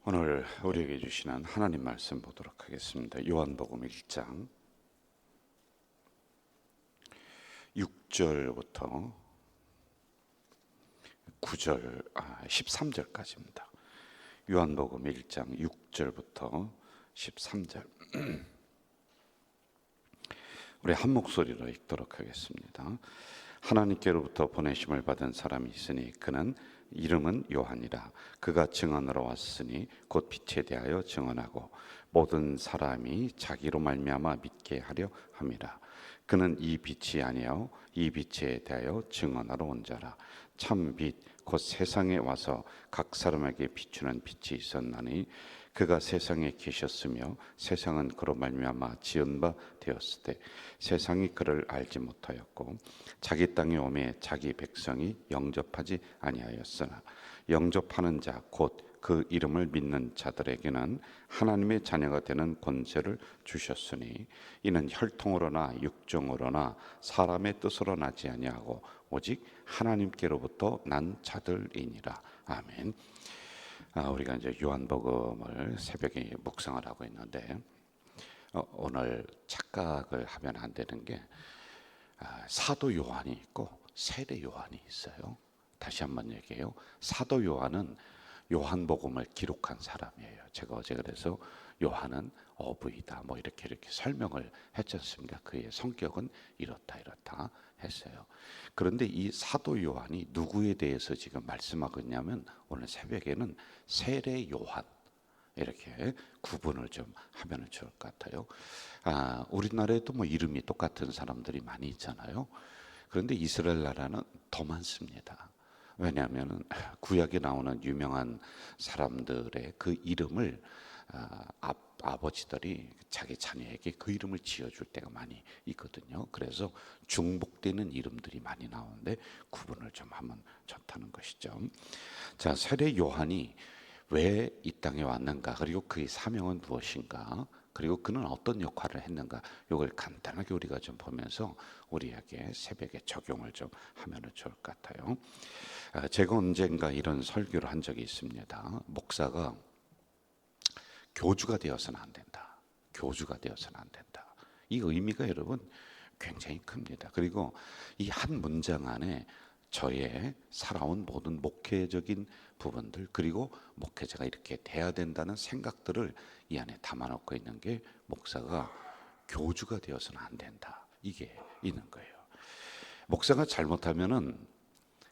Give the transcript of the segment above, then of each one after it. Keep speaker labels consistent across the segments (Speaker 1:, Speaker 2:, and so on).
Speaker 1: 오늘 우리에게 주시는 하나님 말씀 보도록 하겠습니다. 요한복음 1장 6절부터 13절까지입니다. 요한복음 1장 6절부터 13절. 우리 한 목소리로 읽도록 하겠습니다. 하나님께로부터 보내심을 받은 사람이 있으니 그는 이름은 요한이라. 그가 증언하러 왔으니 곧 빛에 대하여 증언하고 모든 사람이 자기로 말미암아 믿게 하려 함이라. 그는 이 빛이 아니요 이 빛에 대하여 증언하러 온 자라. 참 빛 곧 세상에 와서 각 사람에게 비추는 빛이 있었나니 그가 세상에 계셨으며 세상은 그로 말미암아 지은 바 되었을 때 세상이 그를 알지 못하였고 자기 땅에 오매 자기 백성이 영접하지 아니하였으나 영접하는 자 곧 그 이름을 믿는 자들에게는 하나님의 자녀가 되는 권세를 주셨으니 이는 혈통으로나 육정으로나 사람의 뜻으로 나지 아니하고 오직 하나님께로부터 난 자들이니라. 아멘. 우리가 이제 요한복음을 새벽에 묵상을 하고 있는데 오늘 착각을 하면 안 되는 게 사도 요한이 있고 세례 요한이 있어요. 다시 한번 얘기해요. 사도 요한은 요한복음을 기록한 사람이에요. 제가 어제 그래서 요한은 어부이다 뭐 이렇게 설명을 했지 않습니까? 그의 성격은 이렇다 했어요. 그런데 이 사도 요한이 누구에 대해서 지금 말씀하고 있냐면 오늘 새벽에는 세례 요한 이렇게 구분을 좀 하면 좋을 것 같아요. 우리나라에도 뭐 이름이 똑같은 사람들이 많이 있잖아요. 그런데 이스라엘 나라는 더 많습니다. 왜냐하면 구약에 나오는 유명한 사람들의 그 이름을 아버지들이 자기 자녀에게 그 이름을 지어줄 때가 많이 있거든요. 그래서 중복되는 이름들이 많이 나오는데 구분을 좀 하면 좋다는 것이죠. 자, 세례 요한이 왜 이 땅에 왔는가, 그리고 그의 사명은 무엇인가, 그리고 그는 어떤 역할을 했는가, 이걸 간단하게 우리가 좀 보면서 우리에게 새벽에 적용을 좀 하면 좋을 것 같아요. 제가 언젠가 이런 설교를 한 적이 있습니다. 목사가 교주가 되어서는 안 된다. 교주가 되어서는 안 된다. 이 의미가 여러분 굉장히 큽니다. 그리고 이 한 문장 안에 저의 살아온 모든 목회적인 부분들, 그리고 목회자가 이렇게 돼야 된다는 생각들을 이 안에 담아놓고 있는 게 목사가 교주가 되어서는 안 된다. 이게 있는 거예요. 목사가 잘못하면은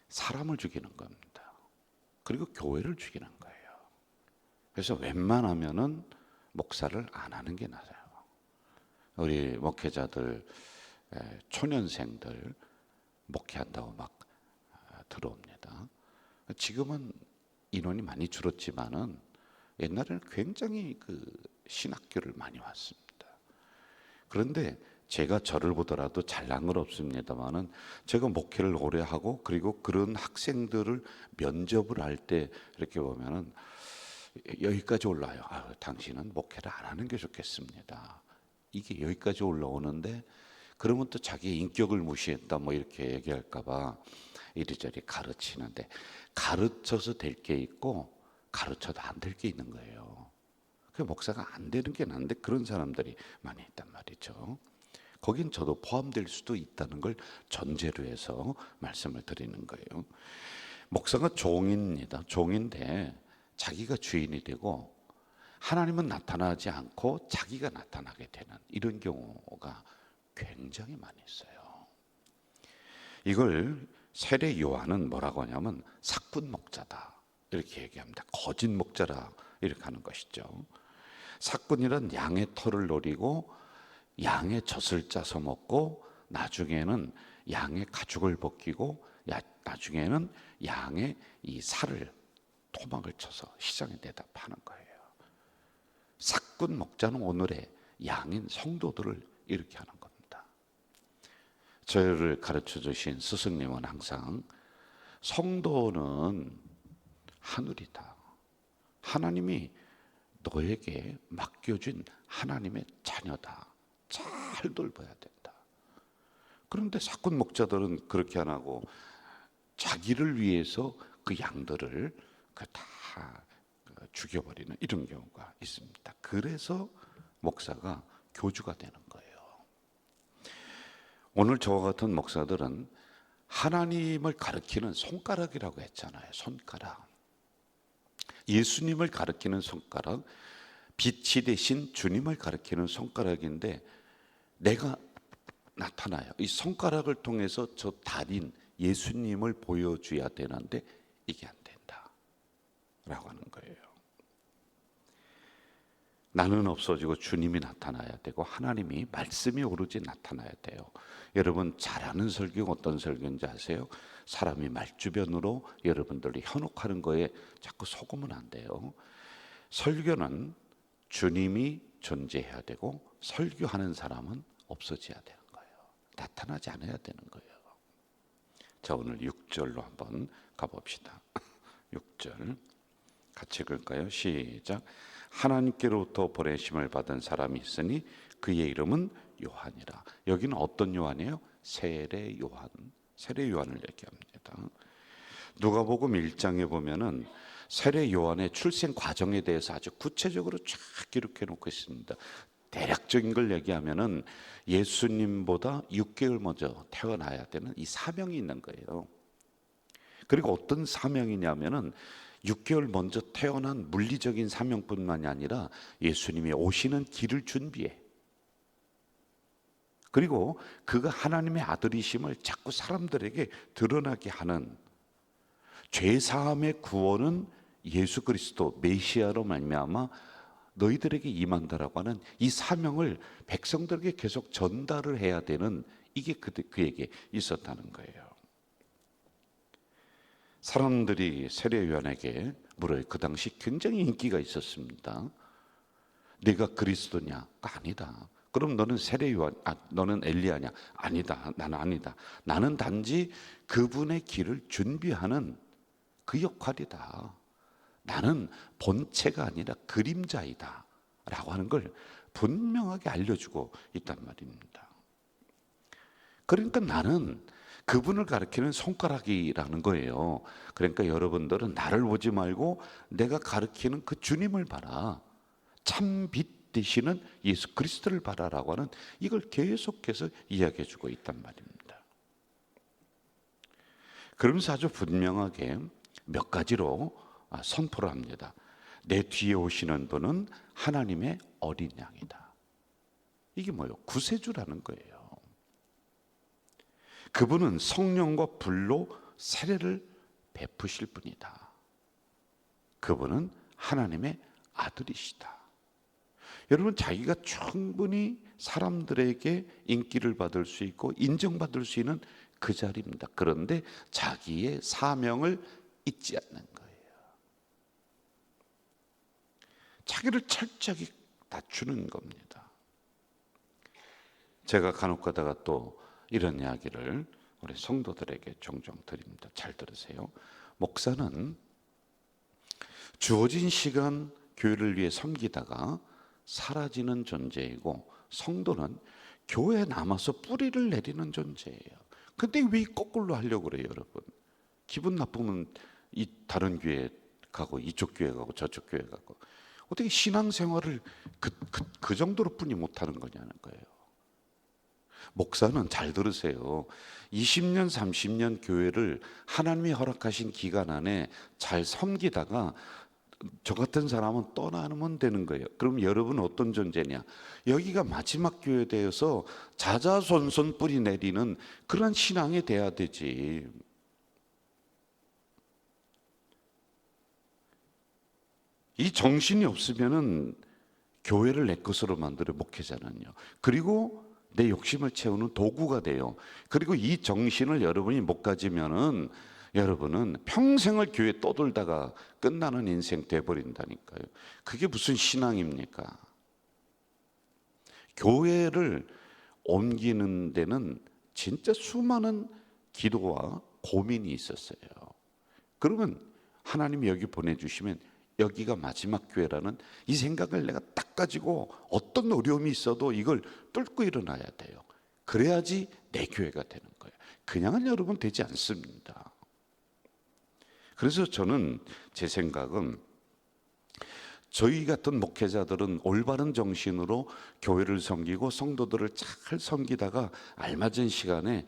Speaker 1: 사람을 죽이는 겁니다. 그리고 교회를 죽이는 거예요. 그래서 웬만하면은 목사를 안 하는 게 나아요. 우리 목회자들, 초년생들 목회한다고 막 들어옵니다. 지금은 인원이 많이 줄었지만은 옛날에는 굉장히 그 신학교를 많이 왔습니다. 그런데 제가 저를 보더라도 잘난 건 없습니다만은 제가 목회를 오래 하고 그리고 그런 학생들을 면접을 할 때 이렇게 보면은 여기까지 올라요. 당신은 목회를 안 하는 게 좋겠습니다. 이게 여기까지 올라오는데 그러면 또 자기의 인격을 무시했다 뭐 이렇게 얘기할까봐 이리저리 가르치는데, 가르쳐서 될 게 있고 가르쳐도 안 될 게 있는 거예요. 그 목사가 안 되는 게 난데 그런 사람들이 많이 있단 말이죠. 거긴 저도 포함될 수도 있다는 걸 전제로 해서 말씀을 드리는 거예요. 목사가 종입니다. 종인데 자기가 주인이 되고 하나님은 나타나지 않고 자기가 나타나게 되는 이런 경우가 굉장히 많이 있어요. 이걸 세례 요한은 뭐라고 하냐면 사꾼 목자다 이렇게 얘기합니다. 거짓 목자라 이렇게 하는 것이죠. 사꾼이란 양의 털을 노리고 양의 젖을 짜서 먹고 나중에는 양의 가죽을 벗기고 나중에는 양의 이 살을 토막을 쳐서 시장에 내다 파는 거예요. 사꾼 목자는 오늘의 양인 성도들을 이렇게 하는 겁니다. 저를 가르쳐 주신 스승님은 항상 성도는 하늘이다. 하나님이 너에게 맡겨준 하나님의 자녀다. 잘 돌봐야 된다. 그런데 사꾼 목자들은 그렇게 안 하고 자기를 위해서 그 양들을 다 죽여버리는 이런 경우가 있습니다. 그래서 목사가 교주가 되는 거예요. 오늘 저와 같은 목사들은 하나님을 가리키는 손가락이라고 했잖아요. 손가락. 예수님을 가리키는 손가락, 빛이 되신 주님을 가리키는 손가락인데 내가 나타나요. 이 손가락을 통해서 저 달인 예수님을 보여줘야 되는데 이게 안 된다 라고 하는 거예요. 나는 없어지고 주님이 나타나야 되고 하나님이 말씀이 오로지 나타나야 돼요. 여러분 잘 아는 설교가 어떤 설교인지 아세요? 사람이 말주변으로 여러분들이 현혹하는 거에 자꾸 속으면 안 돼요. 설교는 주님이 존재해야 되고 설교하는 사람은 없어져야 되는 거예요. 나타나지 않아야 되는 거예요. 자, 오늘 6절로 한번 가봅시다. 6절 같이 읽을까요? 시작. 하나님께로부터 보내심을 받은 사람이 있으니 그의 이름은 요한이라. 여기는 어떤 요한이에요? 세례 요한. 세례 요한을 얘기합니다. 누가복음 1장에 보면은 세례 요한의 출생 과정에 대해서 아주 구체적으로 쫙 기록해 놓고 있습니다. 대략적인 걸 얘기하면은 예수님보다 6개월 먼저 태어나야 되는 이 사명이 있는 거예요. 그리고 어떤 사명이냐면은 6개월 먼저 태어난 물리적인 사명뿐만이 아니라 예수님이 오시는 길을 준비해. 그리고 그가 하나님의 아들이심을 자꾸 사람들에게 드러나게 하는, 죄사함의 구원은 예수 그리스도 메시아로 말미암아 너희들에게 임한다라고 하는 이 사명을 백성들에게 계속 전달을 해야 되는, 이게 그에게 있었다는 거예요. 사람들이 세례 요한에게 물어요. 그 당시 굉장히 인기가 있었습니다. 네가 그리스도냐? 아니다. 그럼 너는 세례 요한, 너는 엘리야냐? 아니다. 나는 아니다. 나는 단지 그분의 길을 준비하는 그 역할이다. 나는 본체가 아니라 그림자이다 라고 하는 걸 분명하게 알려주고 있단 말입니다. 그러니까 나는 그분을 가리키는 손가락이라는 거예요. 그러니까 여러분들은 나를 보지 말고 내가 가리키는 그 주님을 봐라. 참 빛 되시는 예수 그리스도를 봐라라고 하는, 이걸 계속해서 이야기해 주고 있단 말입니다. 그러면서 아주 분명하게 몇 가지로 선포를 합니다. 내 뒤에 오시는 분은 하나님의 어린 양이다. 이게 뭐예요? 구세주라는 거예요. 그분은 성령과 불로 세례를 베푸실 분이다. 그분은 하나님의 아들이시다. 여러분, 자기가 충분히 사람들에게 인기를 받을 수 있고 인정받을 수 있는 그 자리입니다. 그런데 자기의 사명을 잊지 않는 거예요. 자기를 철저히 낮추는 겁니다. 제가 간혹 가다가 또 이런 이야기를 우리 성도들에게 종종 드립니다. 잘 들으세요. 목사는 주어진 시간 교회를 위해 섬기다가 사라지는 존재이고, 성도는 교회에 남아서 뿌리를 내리는 존재예요. 근데 왜 거꾸로 하려고 그래요, 여러분? 기분 나쁘면 이 다른 교회 가고 이쪽 교회 가고 저쪽 교회 가고, 어떻게 신앙생활을 그 정도로 뿐이 못하는 거냐는 거예요. 목사는 잘 들으세요. 20년, 30년 교회를 하나님이 허락하신 기간 안에 잘 섬기다가 저 같은 사람은 떠나면 되는 거예요. 그럼 여러분은 어떤 존재냐? 여기가 마지막 교회 되어서 자자손손 뿌리 내리는 그런 신앙이 돼야 되지. 이 정신이 없으면은 교회를 내 것으로 만들어, 목회자는요. 그리고 내 욕심을 채우는 도구가 돼요. 그리고 이 정신을 여러분이 못 가지면은 여러분은 평생을 교회 떠돌다가 끝나는 인생 돼버린다니까요. 그게 무슨 신앙입니까? 교회를 옮기는 데는 진짜 수많은 기도와 고민이 있었어요. 그러면 하나님이 여기 보내주시면 여기가 마지막 교회라는 이 생각을 내가 딱 가지고 어떤 어려움이 있어도 이걸 뚫고 일어나야 돼요. 그래야지 내 교회가 되는 거예요. 그냥은 여러분 되지 않습니다. 그래서 저는 제 생각은 저희 같은 목회자들은 올바른 정신으로 교회를 섬기고 성도들을 잘 섬기다가 알맞은 시간에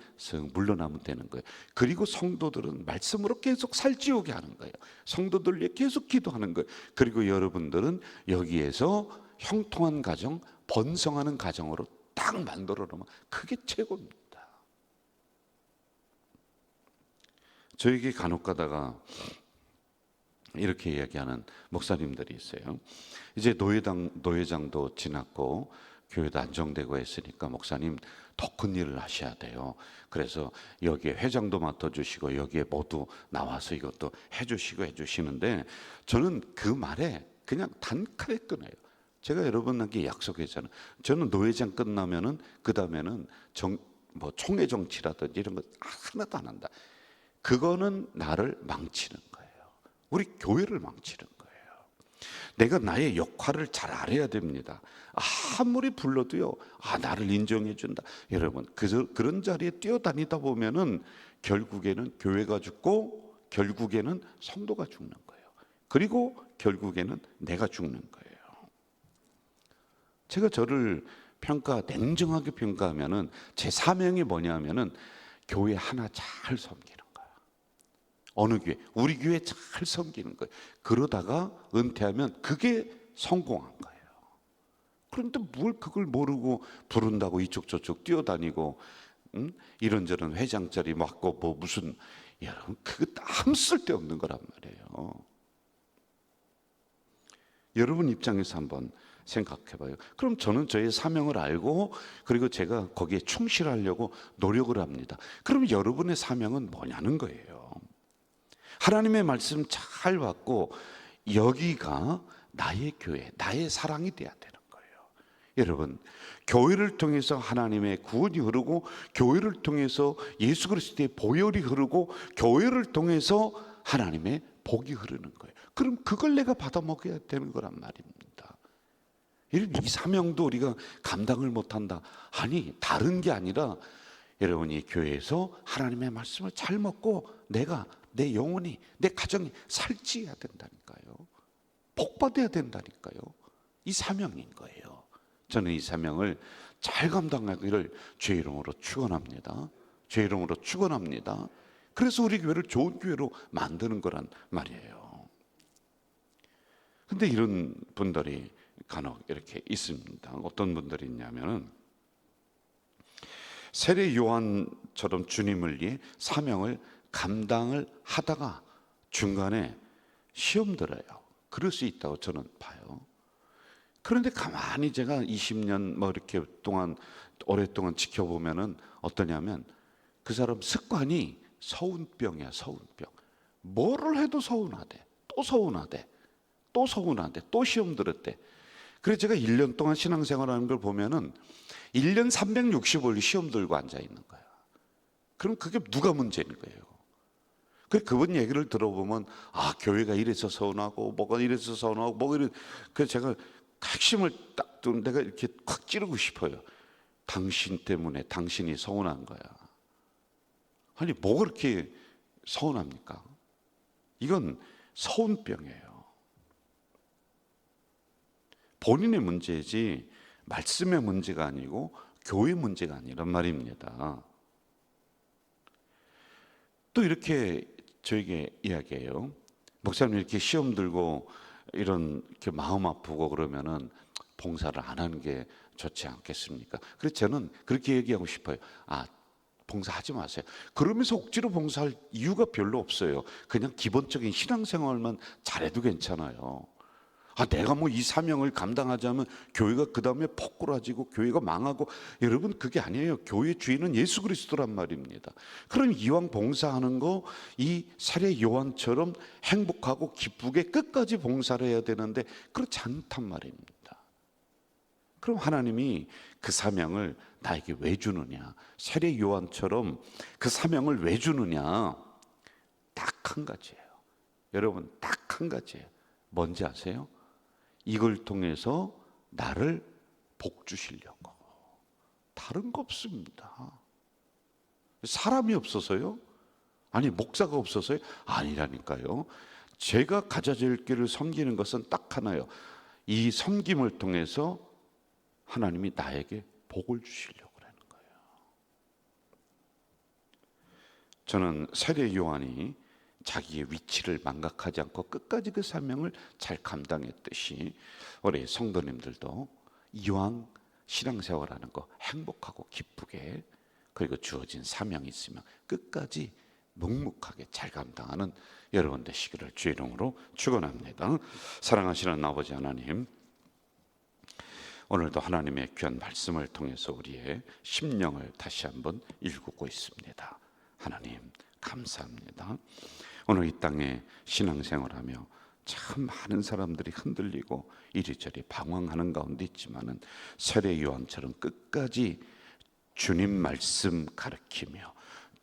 Speaker 1: 물러나면 되는 거예요. 그리고 성도들은 말씀으로 계속 살찌우게 하는 거예요. 성도들 위해 계속 기도하는 거예요. 그리고 여러분들은 여기에서 형통한 가정, 번성하는 가정으로 딱 만들어 놓으면 그게 최고입니다. 저에게 간혹 가다가 이렇게 이야기하는 목사님들이 있어요. 이제 노회장도 지났고 교회도 안정되고 했으니까 목사님 더 큰 일을 하셔야 돼요. 그래서 여기에 회장도 맡아주시고 여기에 모두 나와서 이것도 해주시는데 저는 그 말에 그냥 단칼에 끊어요. 제가 여러분에게 약속했잖아요. 저는 노회장 끝나면은 그 다음에는 총회 정치라든지 이런 거 하나도 안 한다. 그거는 나를 망치는 거예요. 우리 교회를 망치는 거예요. 내가 나의 역할을 잘 알아야 됩니다. 아무리 불러도요, 나를 인정해 준다. 여러분, 그런 자리에 뛰어다니다 보면은 결국에는 교회가 죽고 결국에는 성도가 죽는 거예요. 그리고 결국에는 내가 죽는 거예요. 제가 저를 냉정하게 평가하면은 제 사명이 뭐냐면은 교회 하나 잘 섬기는 거예요. 어느 교회? 우리 교회 잘 섬기는 거예요. 그러다가 은퇴하면 그게 성공한 거예요. 그런데 뭘 그걸 모르고 부른다고 이쪽 저쪽 뛰어다니고 이런저런 회장 자리 맡고 무슨 여러분 그거 아무 쓸데없는 거란 말이에요. 여러분 입장에서 한번 생각해봐요. 그럼 저는 저의 사명을 알고 그리고 제가 거기에 충실하려고 노력을 합니다. 그럼 여러분의 사명은 뭐냐는 거예요. 하나님의 말씀 잘 받고 여기가 나의 교회, 나의 사랑이 돼야 되는 거예요. 여러분, 교회를 통해서 하나님의 구원이 흐르고 교회를 통해서 예수 그리스도의 보혈이 흐르고 교회를 통해서 하나님의 복이 흐르는 거예요. 그럼 그걸 내가 받아 먹어야 되는 거란 말입니다. 이 사명도 우리가 감당을 못한다. 아니, 다른 게 아니라 여러분이 교회에서 하나님의 말씀을 잘 먹고 내 영혼이, 내 가정이 살찌어야 된다니까요. 복받아야 된다니까요. 이 사명인 거예요. 저는 이 사명을 잘 감당하기를 주의 이름으로 축원합니다. 주의 이름으로 축원합니다. 그래서 우리 교회를 좋은 교회로 만드는 거란 말이에요. 근데 이런 분들이 간혹 이렇게 있습니다. 어떤 분들이 있냐면은 세례 요한처럼 주님을 위해 사명을 감당을 하다가 중간에 시험 들어요. 그럴 수 있다고 저는 봐요. 그런데 가만히 제가 20년 이렇게 오랫동안 지켜보면은 어떠냐면 그 사람 습관이 서운병이야, 서운병. 뭐를 해도 서운하대. 또 서운하대. 또 서운하대. 또 시험 들었대. 그래서 제가 1년 동안 신앙생활하는 걸 보면은 1년 365일 시험 들고 앉아 있는 거야. 그럼 그게 누가 문제인 거예요? 그분 얘기를 들어보면 교회가 이래서 서운하고 뭐가 이래서 서운하고 뭐가 이래. 그래서 제가 핵심을 딱 내가 이렇게 콱 찌르고 싶어요. 당신 때문에 당신이 서운한 거야. 아니 뭐가 그렇게 서운합니까? 이건 서운병이에요. 본인의 문제지 말씀의 문제가 아니고 교회 문제가 아니란 말입니다. 또 이렇게 저에게 이야기해요. 목사님 이렇게 시험 들고 이렇게 마음 아프고 그러면은 봉사를 안 하는 게 좋지 않겠습니까? 그래서 저는 그렇게 얘기하고 싶어요. 봉사하지 마세요. 그러면서 억지로 봉사할 이유가 별로 없어요. 그냥 기본적인 신앙생활만 잘해도 괜찮아요. 내가 이 사명을 감당하자면 교회가 그 다음에 포꾸라지고 교회가 망하고 여러분 그게 아니에요. 교회 주인은 예수 그리스도란 말입니다. 그럼 이왕 봉사하는 거 이 세례 요한처럼 행복하고 기쁘게 끝까지 봉사를 해야 되는데 그렇지 않단 말입니다. 그럼 하나님이 그 사명을 나에게 왜 주느냐? 세례 요한처럼 그 사명을 왜 주느냐? 딱 한 가지예요. 여러분 딱 한 가지예요. 뭔지 아세요? 이걸 통해서 나를 복 주시려고. 다른 거 없습니다. 사람이 없어서요? 아니 목사가 없어서요? 아니라니까요. 제가 가져질 길을 섬기는 것은 딱 하나요. 이 섬김을 통해서 하나님이 나에게 복을 주시려고 하는 거예요. 저는 세례 요한이 자기의 위치를 망각하지 않고 끝까지 그 사명을 잘 감당했듯이 우리 성도님들도 이왕 신앙생활하는 거 행복하고 기쁘게, 그리고 주어진 사명이 있으면 끝까지 묵묵하게 잘 감당하는 여러분 되시기를 주의 이름으로 축원합니다. 사랑하시는 아버지 하나님, 오늘도 하나님의 귀한 말씀을 통해서 우리의 심령을 다시 한번 일구고 있습니다. 하나님 감사합니다. 오늘 이 땅에 신앙생활하며 참 많은 사람들이 흔들리고 이리저리 방황하는 가운데 있지만은 세례 요한처럼 끝까지 주님 말씀 가르치며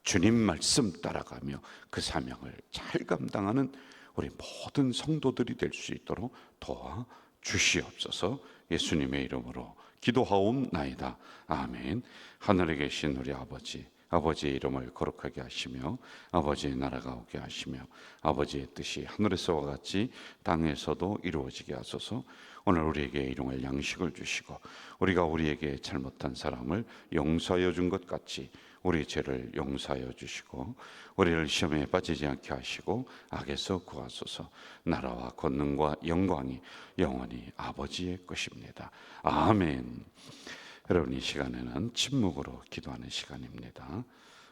Speaker 1: 주님 말씀 따라가며 그 사명을 잘 감당하는 우리 모든 성도들이 될 수 있도록 도와 주시옵소서. 예수님의 이름으로 기도하옵나이다. 아멘. 하늘에 계신 우리 아버지, 아버지의 이름을 거룩하게 하시며 아버지의 나라가 오게 하시며 아버지의 뜻이 하늘에서와 같이 땅에서도 이루어지게 하소서. 오늘 우리에게 일용할 양식을 주시고 우리가 우리에게 잘못한 사람을 용서하여 준 것 같이 우리 죄를 용서하여 주시고 우리를 시험에 빠지지 않게 하시고 악에서 구하소서. 나라와 권능과 영광이 영원히 아버지의 것입니다. 아멘. 여러분, 이 시간에는 침묵으로 기도하는 시간입니다.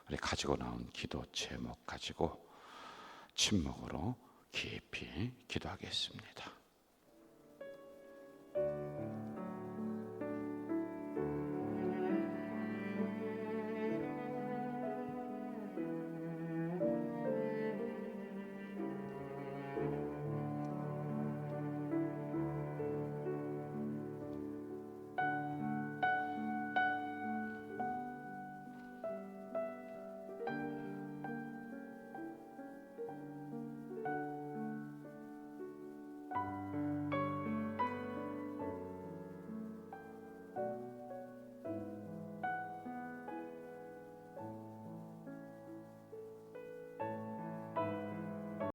Speaker 1: 우리 가지고 나온 기도 제목 가지고 침묵으로 깊이 기도하겠습니다.